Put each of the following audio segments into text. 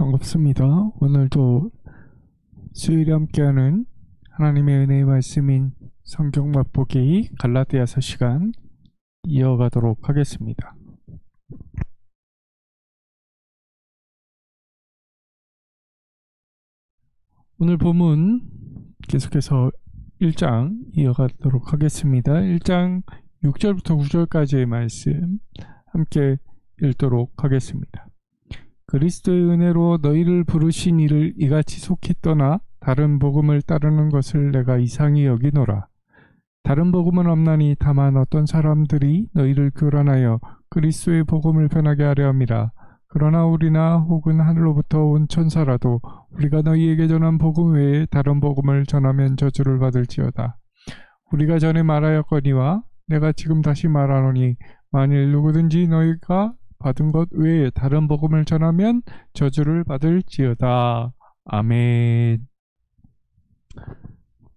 반갑습니다. 오늘도 수요일에 함께하는 하나님의 은혜의 말씀인 성경 맛보기 갈라디아서 시간 이어가도록 하겠습니다. 오늘 본문 계속해서 1장 이어가도록 하겠습니다. 1장 6절부터 9절까지의 말씀 함께 읽도록 하겠습니다. 그리스도의 은혜로 너희를 부르신 이를 이같이 속히 떠나 다른 복음을 따르는 것을 내가 이상히 여기노라. 다른 복음은 없나니 다만 어떤 사람들이 너희를 교란하여 그리스도의 복음을 변하게 하려 함이라. 그러나 우리나 혹은 하늘로부터 온 천사라도 우리가 너희에게 전한 복음 외에 다른 복음을 전하면 저주를 받을지어다. 우리가 전에 말하였거니와 내가 지금 다시 말하노니 만일 누구든지 너희가 받은 것 외에 다른 복음을 전하면 저주를 받을지어다. 아멘.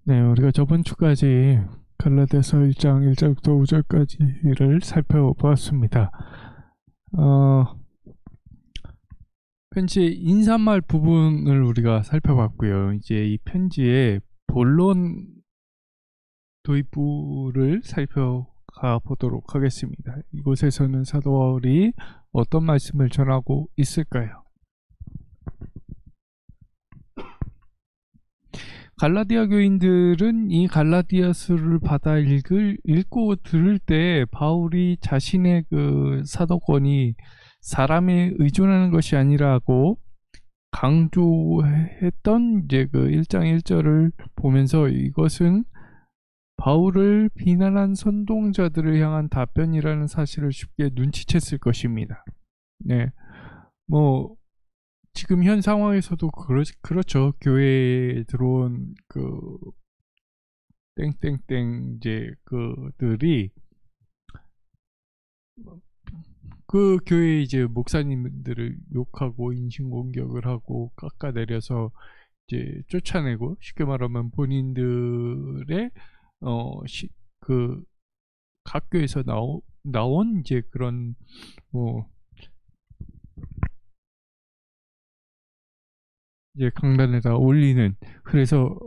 네, 우리가 저번 주까지 갈라디아서 1장 1절부터 5절까지를 살펴보았습니다. 편지 인사말 부분을 우리가 살펴봤고요. 이제 이 편지의 본론 도입부를 살펴가 보도록 하겠습니다. 이곳에서는 사도 바울이 어떤 말씀을 전하고 있을까요? 갈라디아 교인들은 이 갈라디아서를 받아 읽고 들을 때 바울이 자신의 그 사도권이 사람에 의존하는 것이 아니라고 강조했던 이제 그 1장 1절을 보면서 이것은 바울을 비난한 선동자들을 향한 답변이라는 사실을 쉽게 눈치챘을 것입니다. 네, 뭐 지금 현 상황에서도 그렇죠. 교회에 들어온 그 땡땡땡 이제 그들이 그 교회 이제 목사님들을 욕하고 인신공격을 하고 깎아내려서 이제 쫓아내고, 쉽게 말하면 본인들의 그 각 교회에서 나온 이제 그런 뭐 이제 강단에다 올리는, 그래서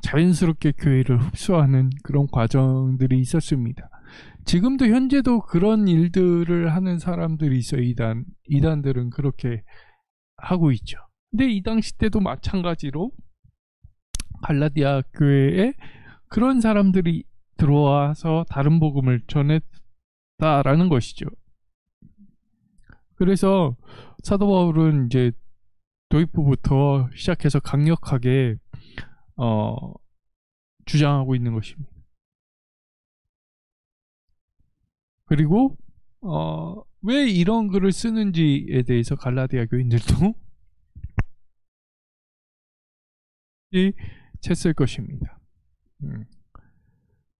자연스럽게 교회를 흡수하는 그런 과정들이 있었습니다. 지금도 현재도 그런 일들을 하는 사람들이 있어요. 이단들은 그렇게 하고 있죠. 근데 이 당시 때도 마찬가지로 갈라디아 교회에 그런 사람들이 들어와서 다른 복음을 전했다라는 것이죠. 그래서 사도 바울은 이제 도입부부터 시작해서 강력하게 주장하고 있는 것입니다. 그리고 왜 이런 글을 쓰는지에 대해서 갈라디아 교인들도 챘을 것입니다.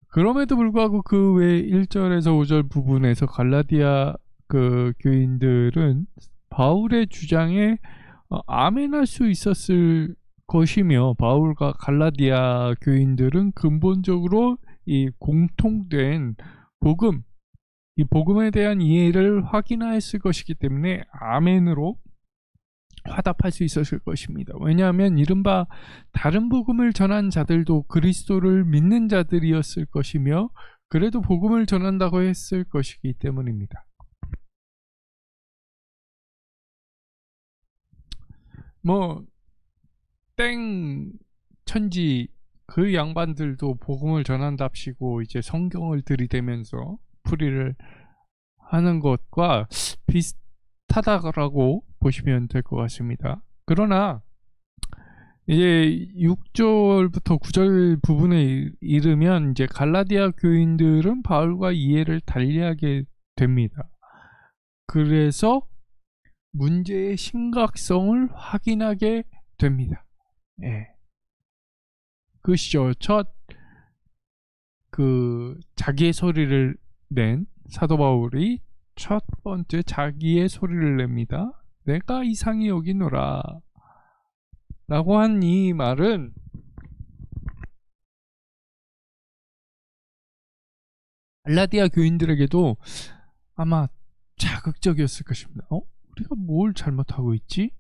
그럼에도 불구하고 그 외 1절에서 5절 부분에서 갈라디아 그 교인들은 바울의 주장에 아멘할 수 있었을 것이며, 바울과 갈라디아 교인들은 근본적으로 이 공통된 복음, 이 복음에 대한 이해를 확인하였을 것이기 때문에 아멘으로 화답할 수 있었을 것입니다. 왜냐하면 이른바 다른 복음을 전한 자들도 그리스도를 믿는 자들이었을 것이며, 그래도 복음을 전한다고 했을 것이기 때문입니다. 뭐 땡 천지 그 양반들도 복음을 전한답시고 이제 성경을 들이대면서 풀이를 하는 것과 비슷하다고 보시면 될 것 같습니다. 그러나 이제 6절부터 9절 부분에 이르면 이제 갈라디아 교인들은 바울과 이해를 달리하게 됩니다. 그래서 문제의 심각성을 확인하게 됩니다. 예. 그것이죠. 자기의 소리를 낸 사도 바울이 첫 번째 자기의 소리를 냅니다. 내가 이상히 여기노라 라고 한 이 말은 갈라디아 교인들에게도 아마 자극적이었을 것입니다. 우리가 뭘 잘못하고 있지?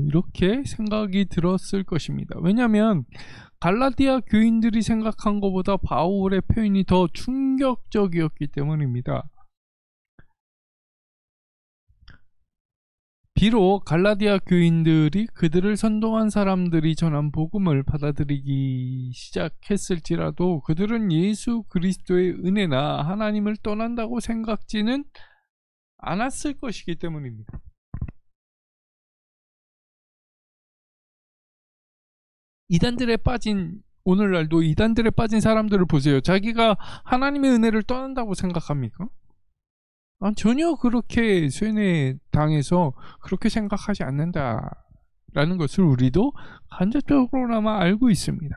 이렇게 생각이 들었을 것입니다. 왜냐하면 갈라디아 교인들이 생각한 것보다 바울의 표현이 더 충격적이었기 때문입니다. 비록 갈라디아 교인들이 그들을 선동한 사람들이 전한 복음을 받아들이기 시작했을지라도 그들은 예수 그리스도의 은혜나 하나님을 떠난다고 생각지는 않았을 것이기 때문입니다. 오늘날도 이단들에 빠진 사람들을 보세요. 자기가 하나님의 은혜를 떠난다고 생각합니까? 전혀 그렇게 쇠뇌 당해서 그렇게 생각하지 않는다라는 것을 우리도 간접적으로나마 알고 있습니다.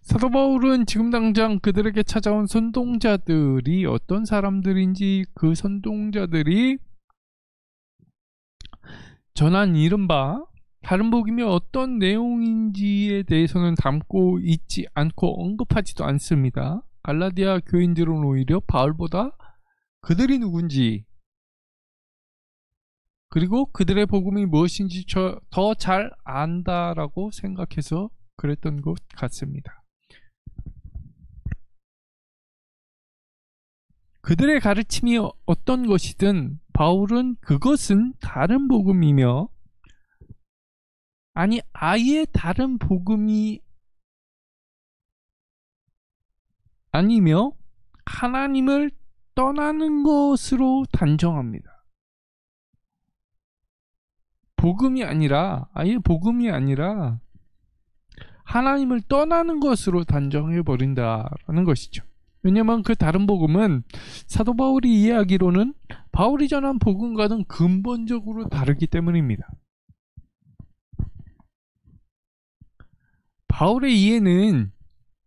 사도 바울은 지금 당장 그들에게 찾아온 선동자들이 어떤 사람들인지, 그 선동자들이 전한 이른바 다른 복음이 어떤 내용인지에 대해서는 담고 있지 않고 언급하지도 않습니다. 갈라디아 교인들은 오히려 바울보다 그들이 누군지, 그리고 그들의 복음이 무엇인지 더 잘 안다라고 생각해서 그랬던 것 같습니다. 그들의 가르침이 어떤 것이든 바울은 그것은 다른 복음이며, 아니 아예 다른 복음이 아니며 하나님을 떠나는 것으로 단정합니다. 아예 복음이 아니라 하나님을 떠나는 것으로 단정해 버린다라는 것이죠. 왜냐하면 그 다른 복음은 사도 바울이 이해하기로는 바울이 전한 복음과는 근본적으로 다르기 때문입니다. 바울의 이해는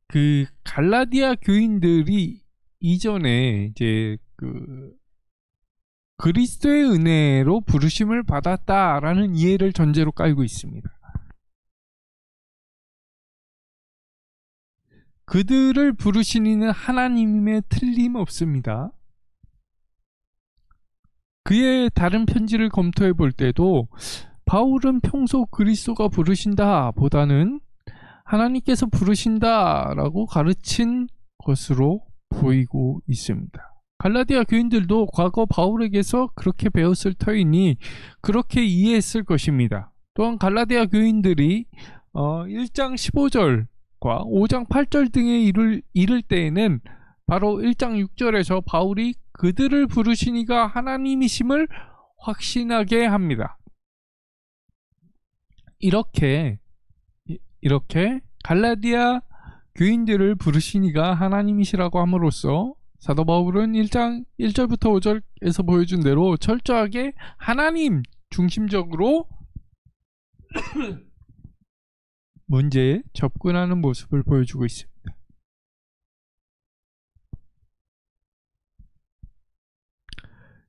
그 갈라디아 교인들이 이전에 이제 그리스도의 은혜로 부르심을 받았다라는 이해를 전제로 깔고 있습니다. 그들을 부르신 이는 하나님임에 틀림없습니다. 그의 다른 편지를 검토해 볼 때도 바울은 평소 그리스도가 부르신다 보다는 하나님께서 부르신다라고 가르친 것으로 보이고 있습니다. 갈라디아 교인들도 과거 바울에게서 그렇게 배웠을 터이니 그렇게 이해했을 것입니다. 또한 갈라디아 교인들이 1장 15절과 5장 8절 등에 이를 때에는 바로 1장 6절에서 바울이 그들을 부르신 이가 하나님이심을 확신하게 합니다. 이렇게 갈라디아 교인들을 부르신 이가 하나님이시라고 함으로써 사도 바울은 1장 1절부터 5절에서 보여준 대로 철저하게 하나님 중심적으로 문제에 접근하는 모습을 보여주고 있습니다.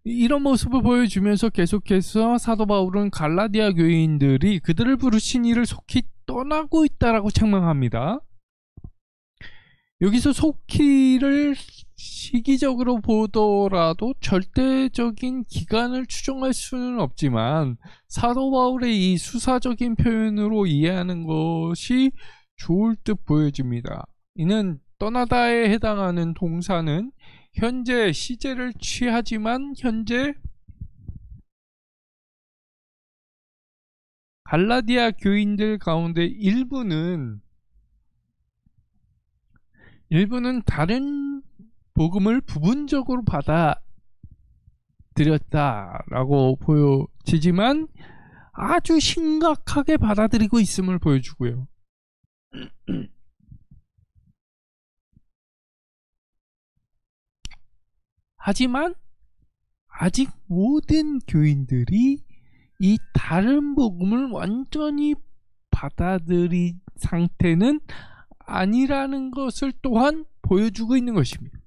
이런 모습을 보여주면서 계속해서 사도 바울은 갈라디아 교인들이 그들을 부르신 이를 속히 떠나고 있다라고 책망합니다. 여기서 속히를 시기적으로 보더라도 절대적인 기간을 추정할 수는 없지만 사도 바울의 이 수사적인 표현으로 이해하는 것이 좋을 듯 보여집니다. 이는 떠나다에 해당하는 동사는 현재 시제를 취하지만 현재 갈라디아 교인들 가운데 일부는 다른 복음을 부분적으로 받아들였다라고 보여지지만 아주 심각하게 받아들이고 있음을 보여주고요. 하지만 아직 모든 교인들이 이 다른 복음을 완전히 받아들인 상태는 아니라는 것을 또한 보여주고 있는 것입니다.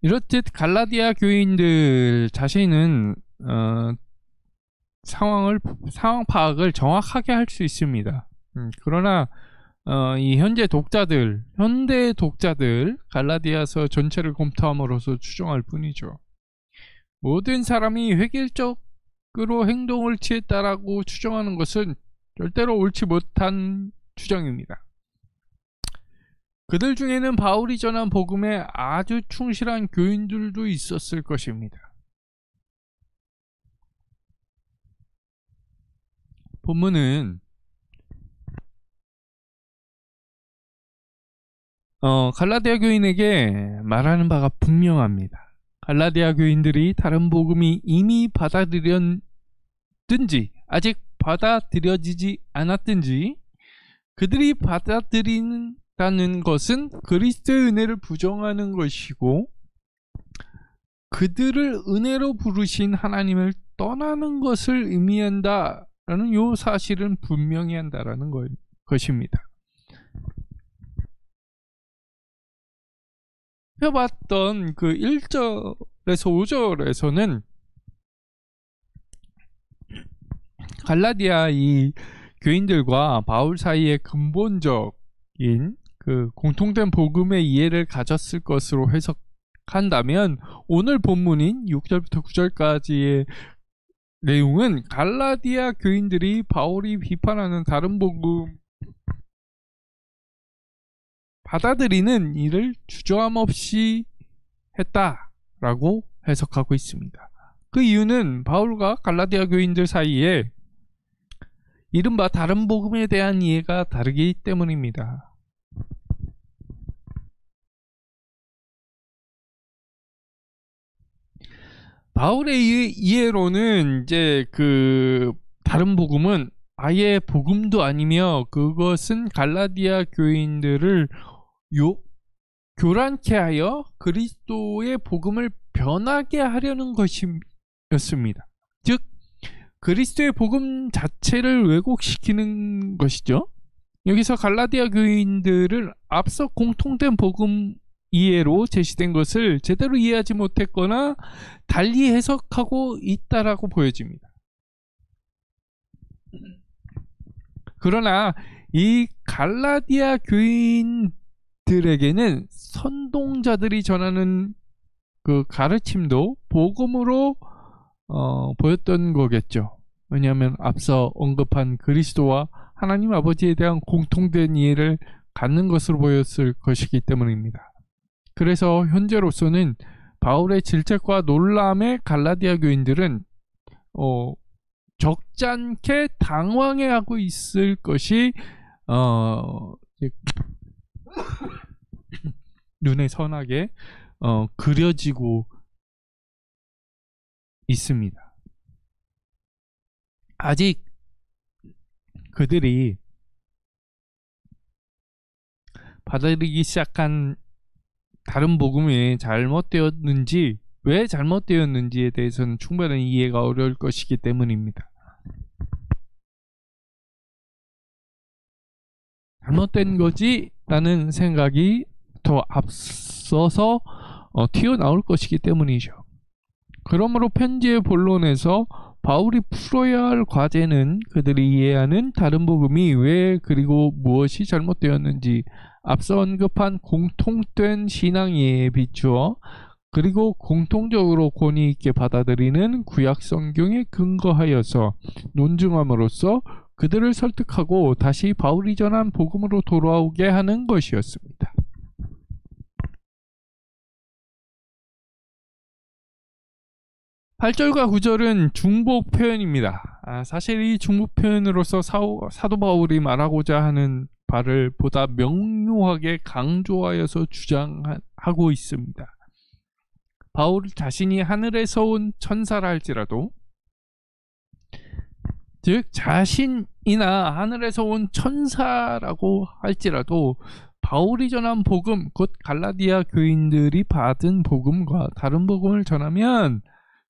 이렇듯 갈라디아 교인들 자신은 상황 파악을 정확하게 할 수 있습니다. 그러나 이 현대 독자들 갈라디아서 전체를 검토함으로써 추정할 뿐이죠. 모든 사람이 획일적으로 행동을 취했다라고 추정하는 것은 절대로 옳지 못한 추정입니다. 그들 중에는 바울이 전한 복음에 아주 충실한 교인들도 있었을 것입니다. 본문은 갈라디아 교인에게 말하는 바가 분명합니다. 갈라디아 교인들이 다른 복음이 이미 받아들였든지 아직 받아들여지지 않았든지 그들이 받아들인다는 것은 그리스도의 은혜를 부정하는 것이고 그들을 은혜로 부르신 하나님을 떠나는 것을 의미한다라는 요 사실은 분명히 한다라는 것입니다. 펴봤던 그 1절에서 5절에서는 갈라디아 이 교인들과 바울 사이의 근본적인 그 공통된 복음의 이해를 가졌을 것으로 해석한다면 오늘 본문인 6절부터 9절까지의 내용은 갈라디아 교인들이 바울이 비판하는 다른 복음 받아들이는 일을 주저함 없이 했다라고 해석하고 있습니다. 그 이유는 바울과 갈라디아 교인들 사이에 이른바 다른 복음에 대한 이해가 다르기 때문입니다. 바울의 이해로는 이제 그 다른 복음은 아예 복음도 아니며 그것은 갈라디아 교인들을 교란케 하여 그리스도의 복음을 변하게 하려는 것이었습니다. 즉 그리스도의 복음 자체를 왜곡시키는 것이죠. 여기서 갈라디아 교인들은 앞서 공통된 복음 이해로 제시된 것을 제대로 이해하지 못했거나 달리 해석하고 있다라고 보여집니다. 그러나 이 갈라디아 교인들에게는 선동자들이 전하는 그 가르침도 복음으로 보였던 거겠죠. 왜냐하면 앞서 언급한 그리스도와 하나님 아버지에 대한 공통된 이해를 갖는 것으로 보였을 것이기 때문입니다. 그래서 현재로서는 바울의 질책과 놀람에 갈라디아 교인들은 적잖게 당황해하고 있을 것이 눈에 선하게 그려지고 있습니다. 아직 그들이 받아들이기 시작한 다른 복음이 잘못되었는지 왜 잘못되었는지에 대해서는 충분한 이해가 어려울 것이기 때문입니다. 잘못된 거지 라는 생각이 더 앞서서 튀어나올 것이기 때문이죠. 그러므로 편지의 본론에서 바울이 풀어야 할 과제는 그들이 이해하는 다른 복음이 왜 그리고 무엇이 잘못되었는지 앞서 언급한 공통된 신앙 이해에 비추어 그리고 공통적으로 권위 있게 받아들이는 구약 성경에 근거하여서 논증함으로써 그들을 설득하고 다시 바울이 전한 복음으로 돌아오게 하는 것이었습니다. (8절과 9절은) 중복 표현입니다. 사실 이 중복 표현으로서 사도 바울이 말하고자 하는 바를 보다 명료하게 강조하여서 주장하고 있습니다. 바울 자신이 하늘에서 온 천사라 할지라도, 즉 자신이나 하늘에서 온 천사라고 할지라도 바울이 전한 복음, 곧 갈라디아 교인들이 받은 복음과 다른 복음을 전하면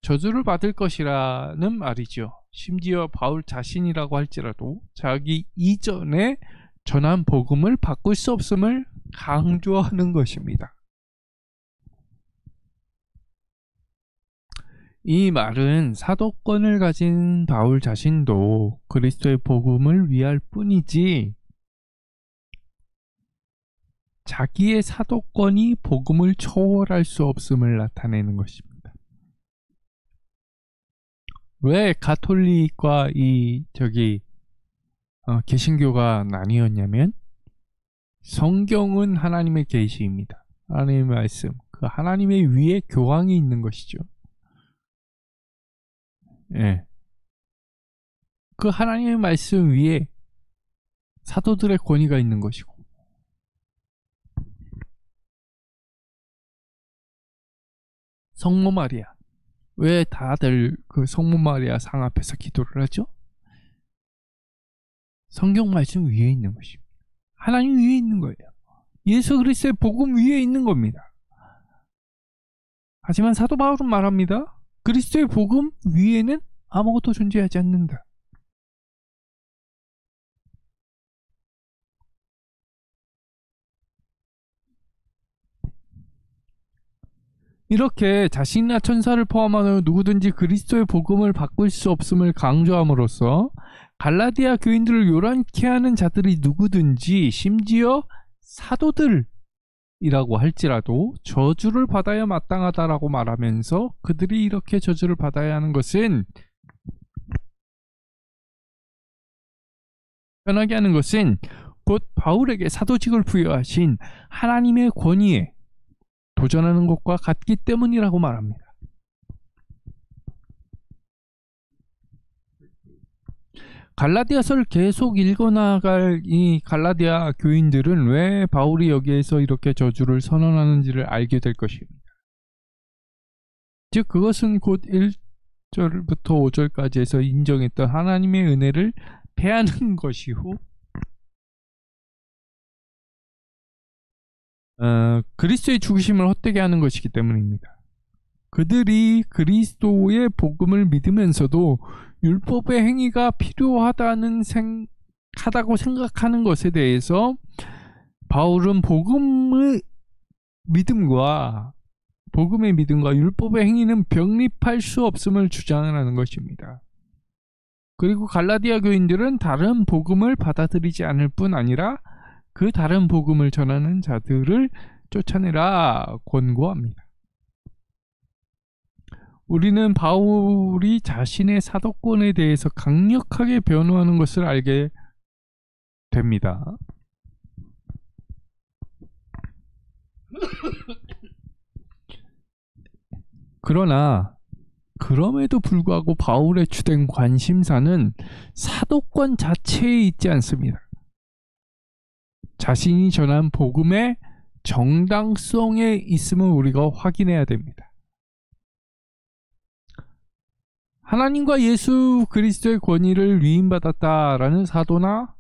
저주를 받을 것이라는 말이죠. 심지어 바울 자신이라고 할지라도 자기 이전에 전한 복음을 바꿀 수 없음을 강조하는 것입니다. 이 말은 사도권을 가진 바울 자신도 그리스도의 복음을 위할 뿐이지 자기의 사도권이 복음을 초월할 수 없음을 나타내는 것입니다. 왜 가톨릭과 개신교가 나뉘었냐면, 성경은 하나님의 계시입니다. 하나님의 말씀, 그 하나님의 위에 교황이 있는 것이죠. 예. 그 하나님의 말씀 위에 사도들의 권위가 있는 것이고, 성모 마리아, 왜 다들 그 성모 마리아 상 앞에서 기도를 하죠? 성경 말씀 위에 있는 것입니다. 하나님 위에 있는 거예요. 예수 그리스도의 복음 위에 있는 겁니다. 하지만 사도 바울은 말합니다. 그리스도의 복음 위에는 아무것도 존재하지 않는다. 이렇게 자신이나 천사를 포함하여 누구든지 그리스도의 복음을 바꿀 수 없음을 강조함으로써 갈라디아 교인들을 요란케 하는 자들이 누구든지, 심지어 사도들이라고 할지라도 저주를 받아야 마땅하다라고 말하면서, 그들이 이렇게 저주를 받아야 하는 것은, 편하게 하는 것은 곧 바울에게 사도직을 부여하신 하나님의 권위에 도전하는 것과 같기 때문이라고 말합니다. 갈라디아서를 계속 읽어나갈 이 갈라디아 교인들은 왜 바울이 여기에서 이렇게 저주를 선언하는지를 알게 될 것입니다. 즉 그것은 곧 1절부터 5절까지에서 인정했던 하나님의 은혜를 패하는 것이고, 그리스도의 죽으심을 헛되게 하는 것이기 때문입니다. 그들이 그리스도의 복음을 믿으면서도 율법의 행위가 필요하다고 생각하는 것에 대해서 바울은 복음의 믿음과 율법의 행위는 병립할 수 없음을 주장하는 것입니다. 그리고 갈라디아 교인들은 다른 복음을 받아들이지 않을 뿐 아니라 그 다른 복음을 전하는 자들을 쫓아내라 권고합니다. 우리는 바울이 자신의 사도권에 대해서 강력하게 변호하는 것을 알게 됩니다. 그러나 그럼에도 불구하고 바울의 주된 관심사는 사도권 자체에 있지 않습니다. 자신이 전한 복음의 정당성에 있음을 우리가 확인해야 됩니다. 하나님과 예수 그리스도의 권위를 위임받았다라는 사도나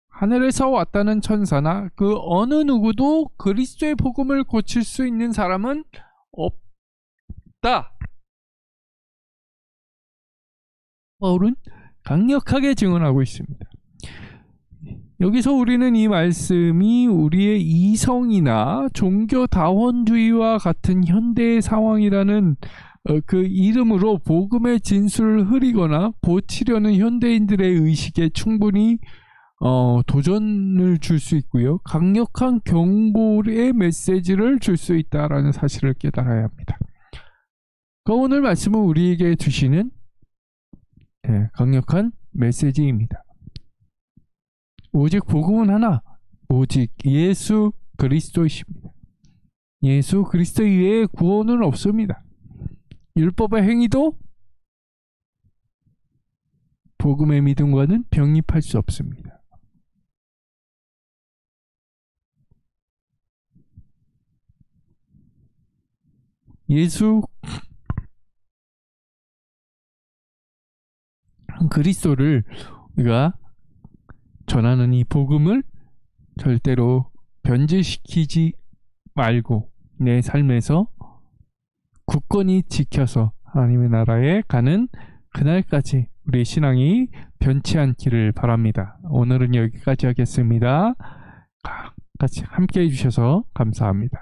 하늘에서 왔다는 천사나 그 어느 누구도 그리스도의 복음을 고칠 수 있는 사람은 없다. 바울은 강력하게 증언하고 있습니다. 여기서 우리는 이 말씀이 우리의 이성이나 종교다원주의와 같은 현대의 상황이라는 그 이름으로 복음의 진술을 흐리거나 고치려는 현대인들의 의식에 충분히 도전을 줄 수 있고요. 강력한 경고의 메시지를 줄 수 있다라는 사실을 깨달아야 합니다. 오늘 말씀은 우리에게 주시는 강력한 메시지입니다. 오직 복음은 하나, 오직 예수 그리스도이십니다. 예수 그리스도 이외에 구원은 없습니다. 율법의 행위도 복음의 믿음과는 병립할 수 없습니다. 예수 그리스도를 우리가 전하는 이 복음을 절대로 변질시키지 말고 내 삶에서 굳건히 지켜서 하나님의 나라에 가는 그날까지 우리 신앙이 변치 않기를 바랍니다. 오늘은 여기까지 하겠습니다. 같이 함께 해주셔서 감사합니다.